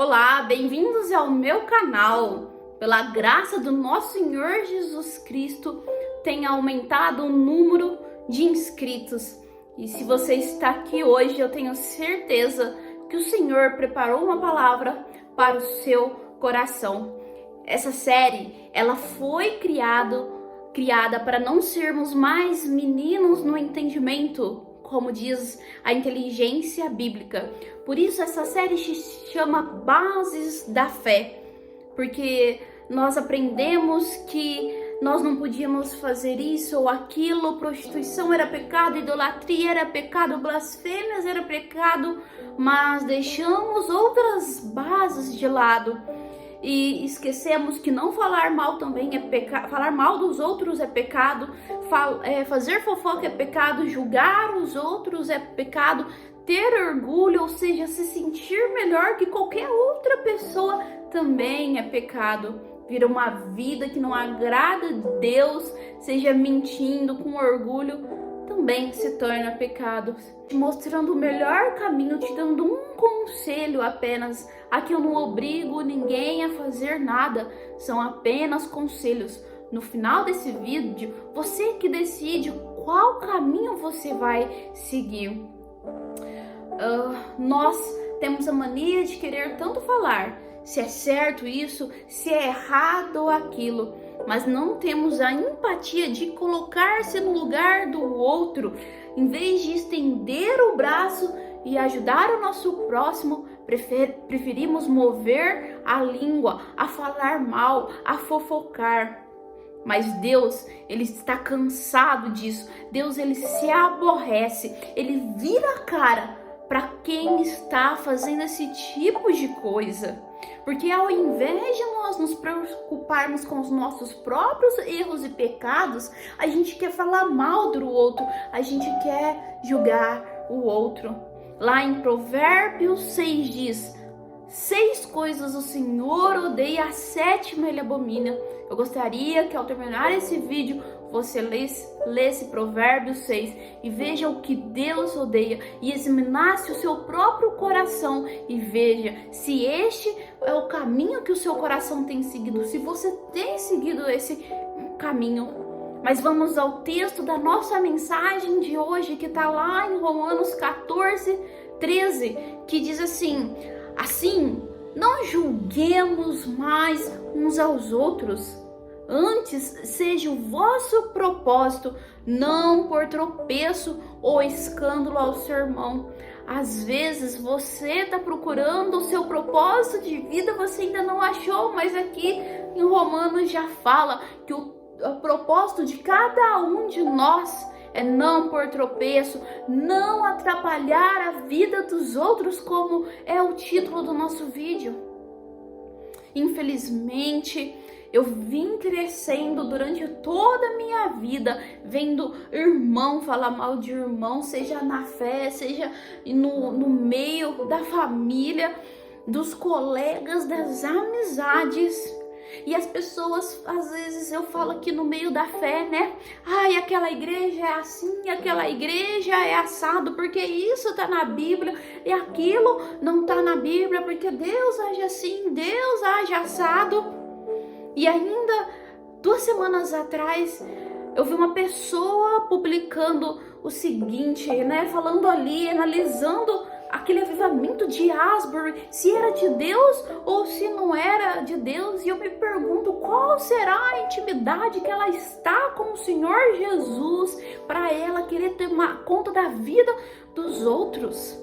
Olá, bem-vindos ao meu canal. Pela graça do nosso Senhor Jesus Cristo, tem aumentado o número de inscritos. E se você está aqui hoje, eu tenho certeza que o Senhor preparou uma palavra para o seu coração. Essa série, ela foi criada para não sermos mais meninos no entendimento, como diz a inteligência bíblica. Por isso essa série se chama Bases da Fé, porque nós aprendemos que nós não podíamos fazer isso ou aquilo, prostituição era pecado, idolatria era pecado, blasfêmias era pecado, mas deixamos outras bases de lado. E esquecemos que não falar mal também é pecado, falar mal dos outros é pecado, fazer fofoca é pecado, julgar os outros é pecado, ter orgulho, ou seja, se sentir melhor que qualquer outra pessoa também é pecado. Vira uma vida que não agrada a Deus, seja mentindo com orgulho, também se torna pecado. Te mostrando o melhor caminho, te dando um conselho apenas. Aqui eu não obrigo ninguém a fazer nada, são apenas conselhos. No final desse vídeo, você que decide qual caminho você vai seguir. Nós temos a mania de querer tanto falar se é certo isso, se é errado aquilo, mas não temos a empatia de colocar-se no lugar do outro. Em vez de estender o braço e ajudar o nosso próximo, preferimos mover a língua, a falar mal, a fofocar. Mas Deus, ele está cansado disso. Deus, ele se aborrece, ele vira a cara para quem está fazendo esse tipo de coisa. Porque ao invés de nós nos preocuparmos com os nossos próprios erros e pecados, a gente quer falar mal do outro, a gente quer julgar o outro. Lá em Provérbios 6 diz: 6 coisas o Senhor odeia, a 7ª ele abomina. Eu gostaria que ao terminar esse vídeo você lesse Provérbios 6 e veja o que Deus odeia e examinasse o seu próprio coração e veja se este é o caminho que o seu coração tem seguido, se você tem seguido esse caminho. Mas vamos ao texto da nossa mensagem de hoje, que está lá em Romanos 14:13, que diz assim: assim, não julguemos mais uns aos outros. Antes, seja o vosso propósito não por tropeço ou escândalo ao seu irmão. Às vezes você está procurando o seu propósito de vida, você ainda não achou, mas aqui em Romanos já fala que o propósito de cada um de nós é não por tropeço, não atrapalhar a vida dos outros, como é o título do nosso vídeo. Infelizmente, eu vim crescendo durante toda a minha vida, vendo irmão falar mal de irmão, seja na fé, seja no meio da família, dos colegas, das amizades. E as pessoas, às vezes eu falo aqui no meio da fé, né? Ai, aquela igreja é assim, aquela igreja é assado, porque isso tá na Bíblia e aquilo não tá na Bíblia, porque Deus age assim, Deus age assado. E ainda 2 semanas atrás eu vi uma pessoa publicando o seguinte, né? Falando ali, analisando aquele avivamento de Asbury, se era de Deus ou se não era de Deus. E eu me pergunto, qual será a intimidade que ela está com o Senhor Jesus para ela querer ter uma conta da vida dos outros?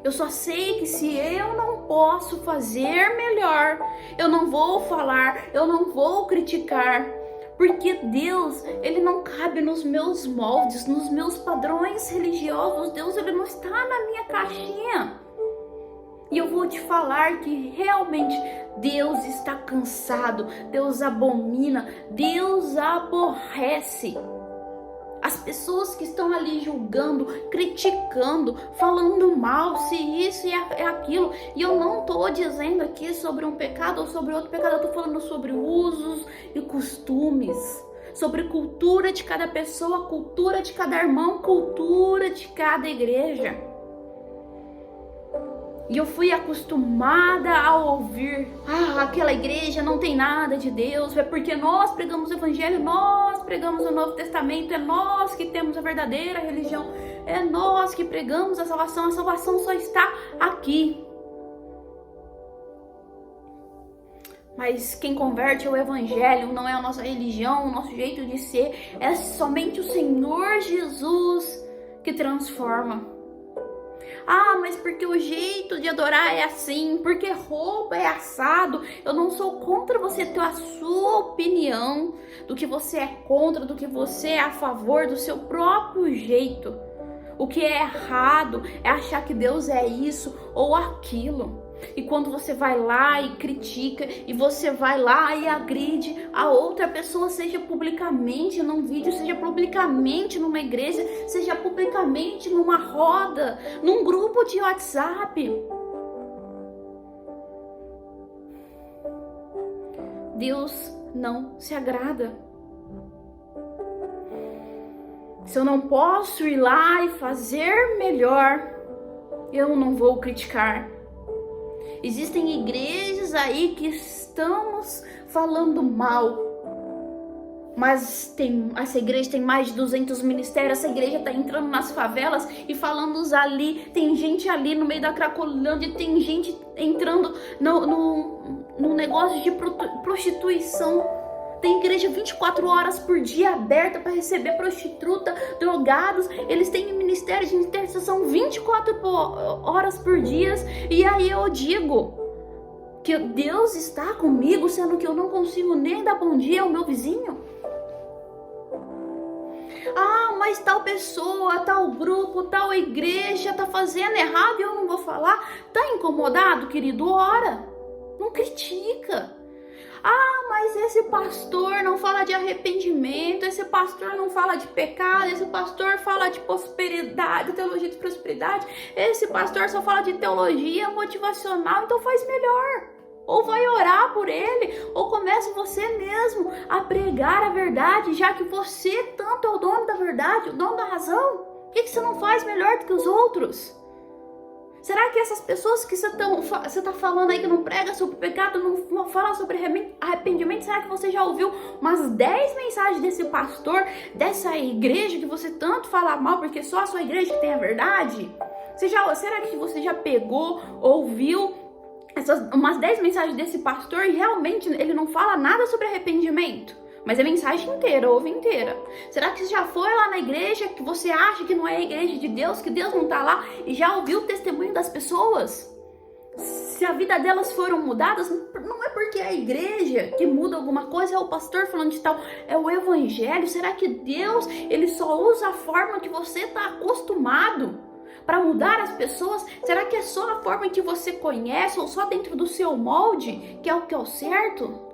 Eu só sei que se eu não posso fazer melhor, eu não vou falar, eu não vou criticar, porque Deus, ele não cabe nos meus moldes, nos meus padrões religiosos. Deus, ele não está na minha caixinha. E eu vou te falar que realmente Deus está cansado, Deus abomina, Deus aborrece as pessoas que estão ali julgando, criticando, falando mal, se isso e é aquilo. E eu não estou dizendo aqui sobre um pecado ou sobre outro pecado, eu estou falando sobre usos e costumes, sobre cultura de cada pessoa, cultura de cada irmão, cultura de cada igreja. E eu fui acostumada a ouvir: aquela igreja não tem nada de Deus, é porque nós pregamos o evangelho, nós pregamos o Novo Testamento, é nós que temos a verdadeira religião, é nós que pregamos a salvação só está aqui. Mas quem converte o evangelho não é a nossa religião, o nosso jeito de ser, é somente o Senhor Jesus que transforma. Mas porque o jeito de adorar é assim, porque roupa é assado. Eu não sou contra você ter a sua opinião do que você é contra, do que você é a favor, do seu próprio jeito. O que é errado é achar que Deus é isso ou aquilo. E quando você vai lá e critica, e você vai lá e agride a outra pessoa, seja publicamente num vídeo, seja publicamente numa igreja, seja publicamente numa roda, num grupo de WhatsApp, Deus não se agrada. Se eu não posso ir lá e fazer melhor, eu não vou criticar. Existem igrejas aí que estamos falando mal, mas essa igreja tem mais de 200 ministérios, essa igreja está entrando nas favelas e falando ali, tem gente ali no meio da Cracolândia, tem gente entrando no negócio de prostituição. Tem igreja 24 horas por dia aberta para receber prostituta, drogados. Eles têm ministério de intercessão 24 horas por dia. E aí eu digo que Deus está comigo, sendo que eu não consigo nem dar bom dia ao meu vizinho? Mas tal pessoa, tal grupo, tal igreja tá fazendo errado e eu não vou falar. Tá incomodado, querido? Ora, não critica. Mas esse pastor não fala de arrependimento, esse pastor não fala de pecado, esse pastor fala de prosperidade, teologia de prosperidade, esse pastor só fala de teologia motivacional, então faz melhor. Ou vai orar por ele, ou começa você mesmo a pregar a verdade, já que você tanto é o dono da verdade, o dono da razão. Por que você não faz melhor do que os outros? Será que essas pessoas que você está falando aí que não prega sobre pecado, não fala sobre arrependimento, será que você já ouviu umas 10 mensagens desse pastor, dessa igreja que você tanto fala mal, porque só a sua igreja que tem a verdade? Será que você já pegou, ouviu umas 10 mensagens desse pastor e realmente ele não fala nada sobre arrependimento? Mas a mensagem inteira, ouve inteira. Será que você já foi lá na igreja que você acha que não é a igreja de Deus, que Deus não tá lá, e já ouviu o testemunho das pessoas? Se a vida delas foram mudadas, não é porque é a igreja que muda alguma coisa, é o pastor falando de tal, é o evangelho. Será que Deus, ele só usa a forma que você tá acostumado para mudar as pessoas? Será que é só a forma que você conhece, ou só dentro do seu molde, que é o certo?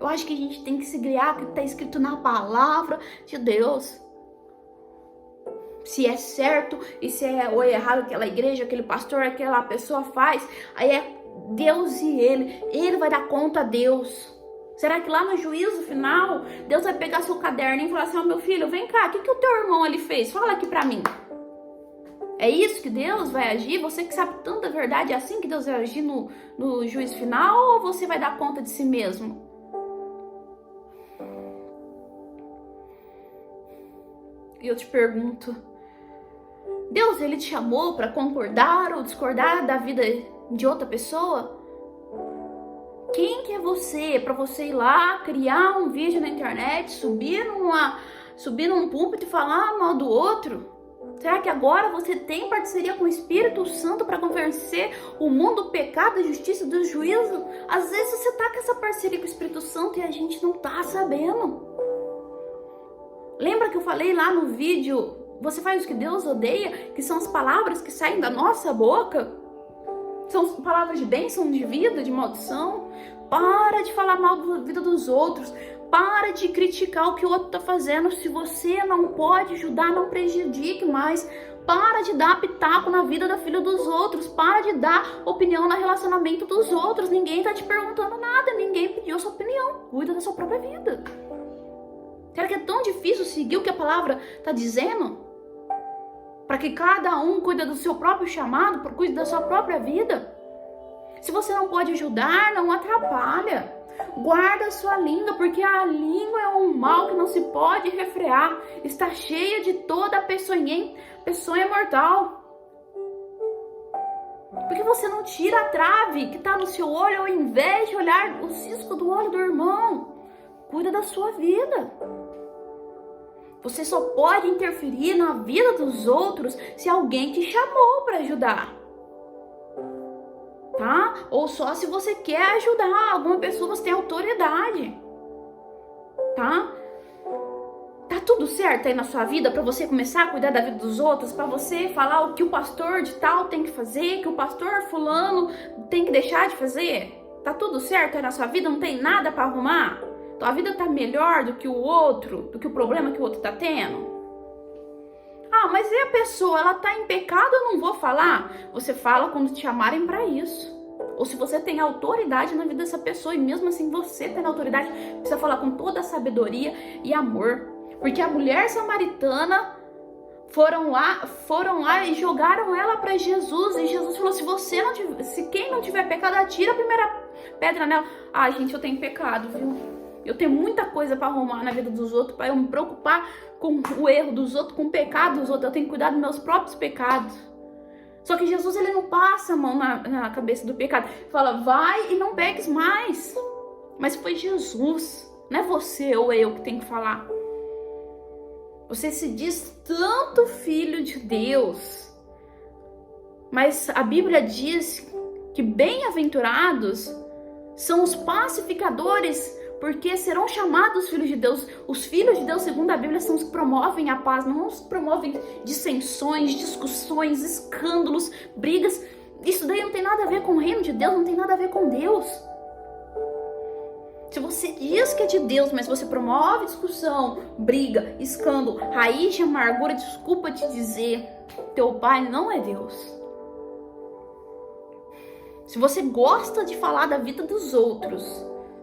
Eu acho que a gente tem que se guiar o que está escrito na palavra de Deus. Se é certo e se é ou errado aquela igreja, aquele pastor, aquela pessoa faz, aí é Deus e ele vai dar conta a Deus. Será que lá no juízo final, Deus vai pegar seu caderno e falar assim: meu filho, vem cá, o que o teu irmão ali fez? Fala aqui pra mim. É isso que Deus vai agir? Você que sabe tanta verdade, é assim que Deus vai agir no juízo final, ou você vai dar conta de si mesmo? E eu te pergunto, Deus, ele te chamou para concordar ou discordar da vida de outra pessoa? Quem que é você para você ir lá, criar um vídeo na internet, subir num púlpito e falar mal do outro? Será que agora você tem parceria com o Espírito Santo para convencer o mundo do pecado, da justiça, do juízo? Às vezes você tá com essa parceria com o Espírito Santo e a gente não tá sabendo. Lembra que eu falei lá no vídeo, você faz o que Deus odeia, que são as palavras que saem da nossa boca? São palavras de bênção, de vida, de maldição. Para de falar mal da vida dos outros. Para de criticar o que o outro está fazendo. Se você não pode ajudar, não prejudique mais. Para de dar pitaco na vida da filha dos outros. Para de dar opinião no relacionamento dos outros. Ninguém está te perguntando nada. Ninguém pediu a sua opinião. Cuida da sua própria vida. Será que é tão difícil seguir o que a palavra está dizendo? para que cada um cuide do seu próprio chamado, cuide da sua própria vida. Se você não pode ajudar, não atrapalha. Guarda a sua língua, porque a língua é um mal que não se pode refrear. Está cheia de toda a peçonha mortal. Porque você não tira a trave que está no seu olho ao invés de olhar o cisco do olho do irmão. Cuida da sua vida. Você só pode interferir na vida dos outros se alguém te chamou para ajudar. Tá? Ou só se você quer ajudar alguma pessoa, você tem autoridade. Tá? Tá tudo certo aí na sua vida para você começar a cuidar da vida dos outros, para você falar o que o pastor de tal tem que fazer, que o pastor fulano tem que deixar de fazer? Tá tudo certo aí na sua vida? Não tem nada para arrumar? Tua vida tá melhor do que o outro, do que o problema que o outro tá tendo? Ah, mas e a pessoa, ela tá em pecado, eu não vou falar? Você fala quando te chamarem para isso. Ou se você tem autoridade na vida dessa pessoa, e mesmo assim você tem autoridade, precisa falar com toda a sabedoria e amor. Porque a mulher samaritana foram lá e jogaram ela para Jesus. E Jesus falou, se quem não tiver pecado, atira a primeira pedra nela. Ah, gente, eu tenho pecado, viu? Eu tenho muita coisa para arrumar na vida dos outros, para eu me preocupar com o erro dos outros, com o pecado dos outros. Eu tenho que cuidar dos meus próprios pecados. Só que Jesus, ele não passa a mão na cabeça do pecado. Fala, vai e não peques mais. Mas foi Jesus, não é você ou eu que tem que falar. Você se diz tanto filho de Deus. Mas a Bíblia diz que bem-aventurados são os pacificadores, porque serão chamados filhos de Deus. Os filhos de Deus, segundo a Bíblia, são os que promovem a paz, não os que promovem dissensões, discussões, escândalos, brigas. Isso daí não tem nada a ver com o reino de Deus, não tem nada a ver com Deus. Se você diz que é de Deus, mas você promove discussão, briga, escândalo, raiz de amargura, desculpa te dizer, teu pai não é Deus. Se você gosta de falar da vida dos outros,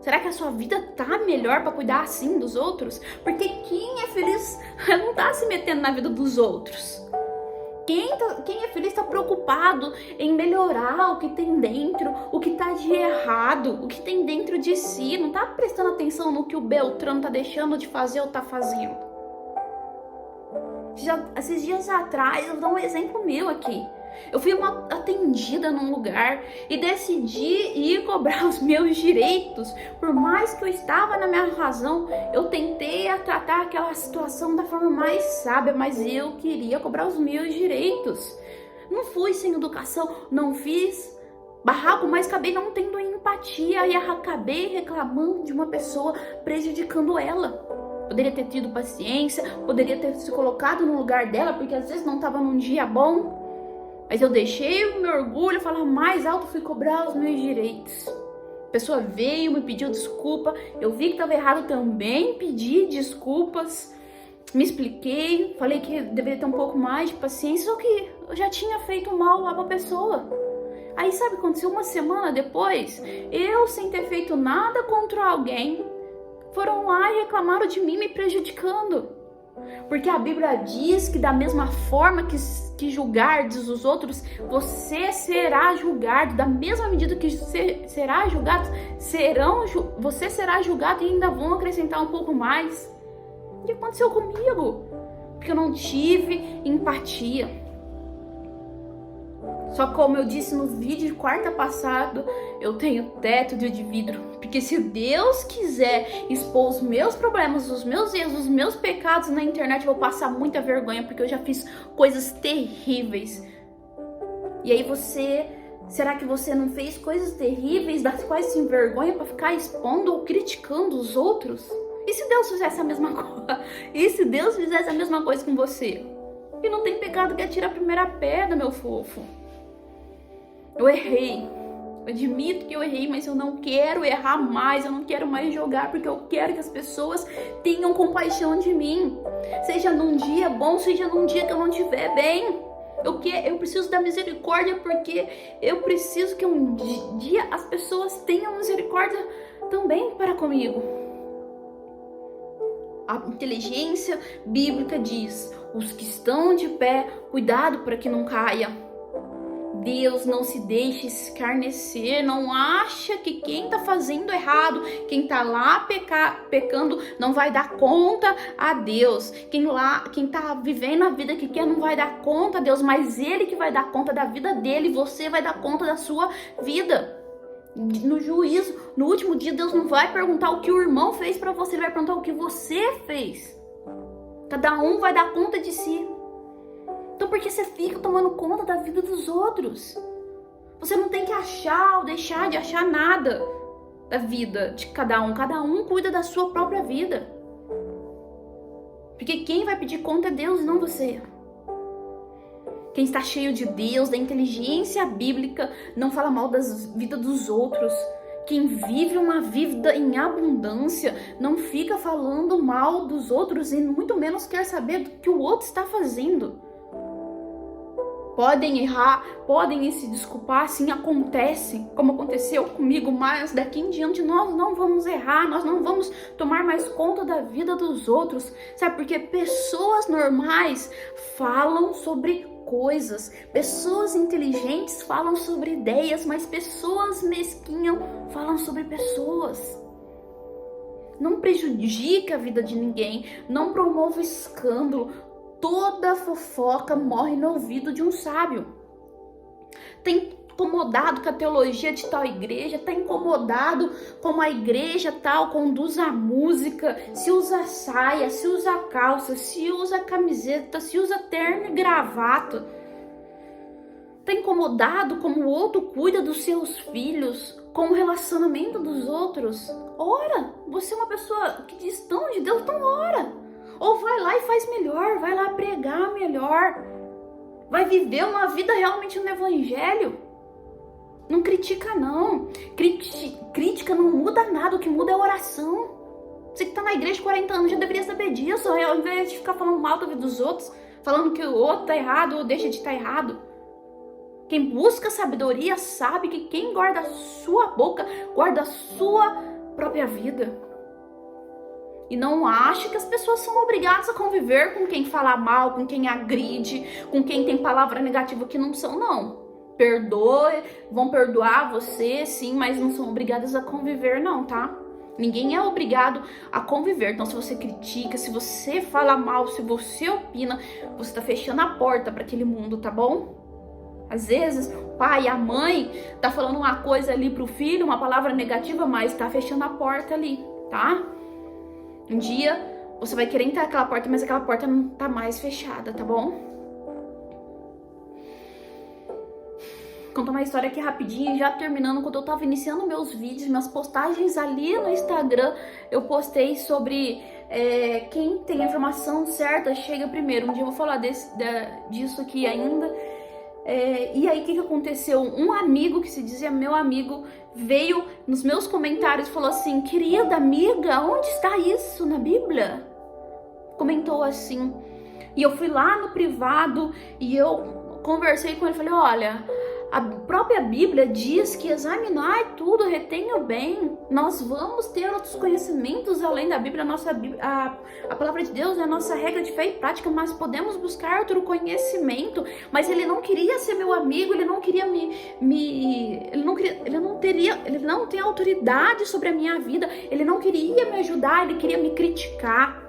será que a sua vida tá melhor para cuidar assim dos outros? Porque quem é feliz não tá se metendo na vida dos outros. Quem é feliz está preocupado em melhorar o que tem dentro, o que tá de errado, o que tem dentro de si. Não tá prestando atenção no que o Beltrano tá deixando de fazer ou tá fazendo. Esses dias atrás, eu vou dar um exemplo meu aqui. Eu fui atendida num lugar e decidi ir cobrar os meus direitos. Por mais que eu estava na minha razão, eu tentei tratar aquela situação da forma mais sábia, mas eu queria cobrar os meus direitos. Não fui sem educação, não fiz barraco, mas acabei não tendo empatia e acabei reclamando de uma pessoa, prejudicando ela. Poderia ter tido paciência, poderia ter se colocado no lugar dela, porque às vezes não estava num dia bom. Mas eu deixei o meu orgulho falar mais alto, fui cobrar os meus direitos. A pessoa veio, me pediu desculpa, eu vi que estava errado também, pedi desculpas, me expliquei, falei que deveria ter um pouco mais de paciência, só que eu já tinha feito mal lá pra pessoa. Aí sabe o que aconteceu? Uma semana depois, eu sem ter feito nada contra alguém, foram lá e reclamaram de mim, me prejudicando. Porque a Bíblia diz que da mesma forma que julgardes os outros, você será julgado. Da mesma medida que você será julgado, você será julgado e ainda vão acrescentar um pouco mais. O que aconteceu comigo? Porque eu não tive empatia. Só como eu disse no vídeo de quarta passado, eu tenho teto de vidro. Porque se Deus quiser expor os meus problemas, os meus erros, os meus pecados na internet, eu vou passar muita vergonha, porque eu já fiz coisas terríveis. E aí será que você não fez coisas terríveis, das quais se envergonha para ficar expondo ou criticando os outros? E se Deus fizesse a mesma coisa? E se Deus fizesse a mesma coisa com você? E não tem pecado que atira a primeira pedra, meu fofo. Eu errei, eu admito que eu errei, mas eu não quero errar mais, eu não quero mais jogar, porque eu quero que as pessoas tenham compaixão de mim. Seja num dia bom, seja num dia que eu não estiver bem. Eu preciso da misericórdia, porque eu preciso que um dia as pessoas tenham misericórdia também para comigo. A inteligência bíblica diz: Os que estão de pé, cuidado para que não caia. Deus não se deixa escarnecer, não acha que quem tá fazendo errado, quem tá lá pecando, não vai dar conta a Deus. Quem tá vivendo a vida que quer não vai dar conta a Deus, mas Ele que vai dar conta da vida dele, você vai dar conta da sua vida. No juízo, no último dia, Deus não vai perguntar o que o irmão fez para você, Ele vai perguntar o que você fez. Cada um vai dar conta de si. Então por que você fica tomando conta da vida dos outros? Você não tem que achar ou deixar de achar nada da vida de cada um. Cada um cuida da sua própria vida. Porque quem vai pedir conta é Deus, não você. Quem está cheio de Deus, da inteligência bíblica, não fala mal das vidas dos outros. Quem vive uma vida em abundância não fica falando mal dos outros e muito menos quer saber do que o outro está fazendo. Podem errar, podem se desculpar, sim, acontece, como aconteceu comigo, mas daqui em diante nós não vamos errar, nós não vamos tomar mais conta da vida dos outros, sabe? Porque pessoas normais falam sobre coisas, pessoas inteligentes falam sobre ideias, mas pessoas mesquinhas falam sobre pessoas. Não prejudica a vida de ninguém, não promova escândalo. Toda fofoca morre no ouvido de um sábio. Tá incomodado com a teologia de tal igreja, tá incomodado como a igreja tal conduz a música, se usa saia, se usa calça, se usa camiseta, se usa terno e gravata. Tá incomodado como o outro cuida dos seus filhos, com o relacionamento dos outros. Ora, você é uma pessoa que diz tão de Deus, então ora. Ou vai lá e faz melhor, vai lá pregar melhor, vai viver uma vida realmente no evangelho. Não critica não, crítica não muda nada, o que muda é a oração. Você que tá na igreja 40 anos já deveria saber disso, ao invés de ficar falando mal da vida dos outros, falando que o outro tá errado ou deixa de estar errado. Quem busca sabedoria sabe que quem guarda a sua boca, guarda a sua própria vida. E não acha que as pessoas são obrigadas a conviver com quem fala mal, com quem agride, com quem tem palavra negativa que não são, não. Perdoe, vão perdoar você, sim, mas não são obrigadas a conviver, não, tá? Ninguém é obrigado a conviver. Então, se você critica, se você fala mal, se você opina, você tá fechando a porta para aquele mundo, tá bom? Às vezes, o pai, a mãe, tá falando uma coisa ali pro filho, uma palavra negativa, mas tá fechando a porta ali, tá? Um dia você vai querer entrar naquela porta, mas aquela porta não tá mais fechada, tá bom? Contar uma história aqui rapidinho, já terminando. Quando eu tava iniciando meus vídeos, minhas postagens ali no Instagram, eu postei sobre quem tem a informação certa chega primeiro. Um dia eu vou falar disso aqui ainda. E aí o que aconteceu? Um amigo que se dizia meu amigo veio nos meus comentários e falou assim: querida amiga, onde está isso na Bíblia? Comentou assim. E eu fui lá no privado e eu conversei com ele, falei: olha, a própria Bíblia diz que examinar tudo, retenha o bem. Nós vamos ter outros conhecimentos além da Bíblia. A palavra de Deus é a nossa regra de fé e prática, mas podemos buscar outro conhecimento. Mas ele não queria ser meu amigo, ele não queria ele não tem autoridade sobre a minha vida, ele não queria me ajudar, ele queria me criticar.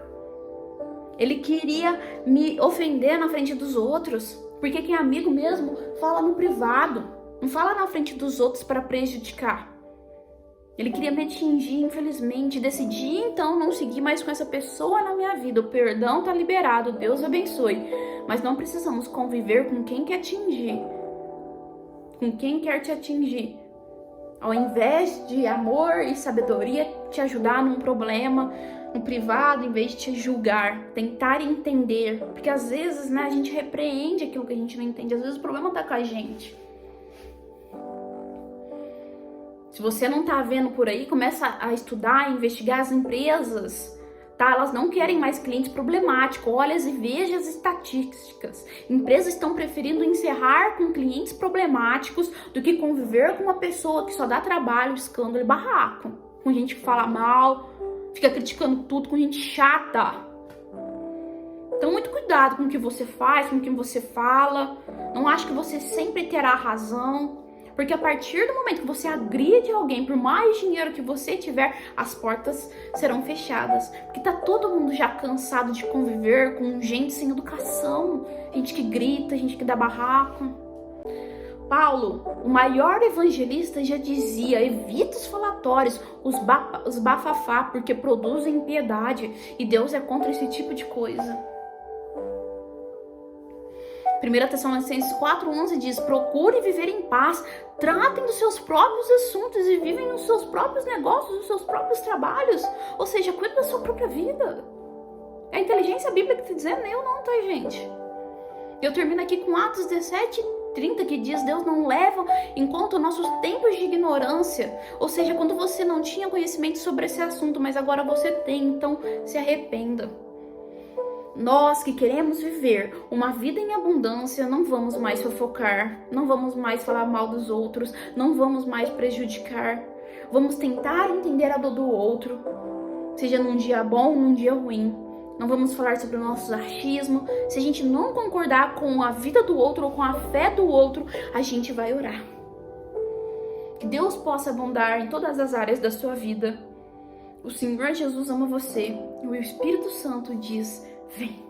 Ele queria me ofender na frente dos outros. Porque quem é amigo mesmo fala no privado, não fala na frente dos outros para prejudicar. Ele queria me atingir, infelizmente. Decidi então não seguir mais com essa pessoa na minha vida. O perdão tá liberado, Deus abençoe. Mas não precisamos conviver com quem quer atingir, com quem quer te atingir. Ao invés de amor e sabedoria te ajudar num problema, no privado, em vez de te julgar, tentar entender, porque às vezes, né, a gente repreende aquilo que a gente não entende, às vezes o problema tá com a gente. Se você não tá vendo por aí, começa a estudar, a investigar as empresas, tá? Elas não querem mais clientes problemáticos, olha e veja as estatísticas. Empresas estão preferindo encerrar com clientes problemáticos do que conviver com uma pessoa que só dá trabalho, escândalo e barraco, com gente que fala mal, fica criticando tudo, com gente chata. Então, muito cuidado cuidado com o que você faz, com o que você fala. Não ache que você sempre terá razão. Porque a partir do momento que você agride alguém, por mais dinheiro que você tiver, as portas serão fechadas. Porque tá todo mundo já cansado de conviver com gente sem educação. Gente que grita, gente que dá barraco. Paulo, o maior evangelista, já dizia: evita os falatórios, os bafafá, porque produzem impiedade. E Deus é contra esse tipo de coisa. 1 Tessalonicenses 4,11 diz: procure viver em paz, tratem dos seus próprios assuntos e vivem nos seus próprios negócios, nos seus próprios trabalhos. Ou seja, cuide da sua própria vida. É a inteligência bíblica que está dizendo, eu não, tá, gente? Eu termino aqui com Atos 17:30, que diz: Deus não leva em conta nossos tempos de ignorância. Ou seja, quando você não tinha conhecimento sobre esse assunto, mas agora você tem, então se arrependa. Nós que queremos viver uma vida em abundância, não vamos mais fofocar, não vamos mais falar mal dos outros, não vamos mais prejudicar. Vamos tentar entender a dor do outro, seja num dia bom ou num dia ruim. Não vamos falar sobre o nosso achismo. Se a gente não concordar com a vida do outro ou com a fé do outro, a gente vai orar. Que Deus possa abundar em todas as áreas da sua vida. O Senhor Jesus ama você e o Espírito Santo diz: vem.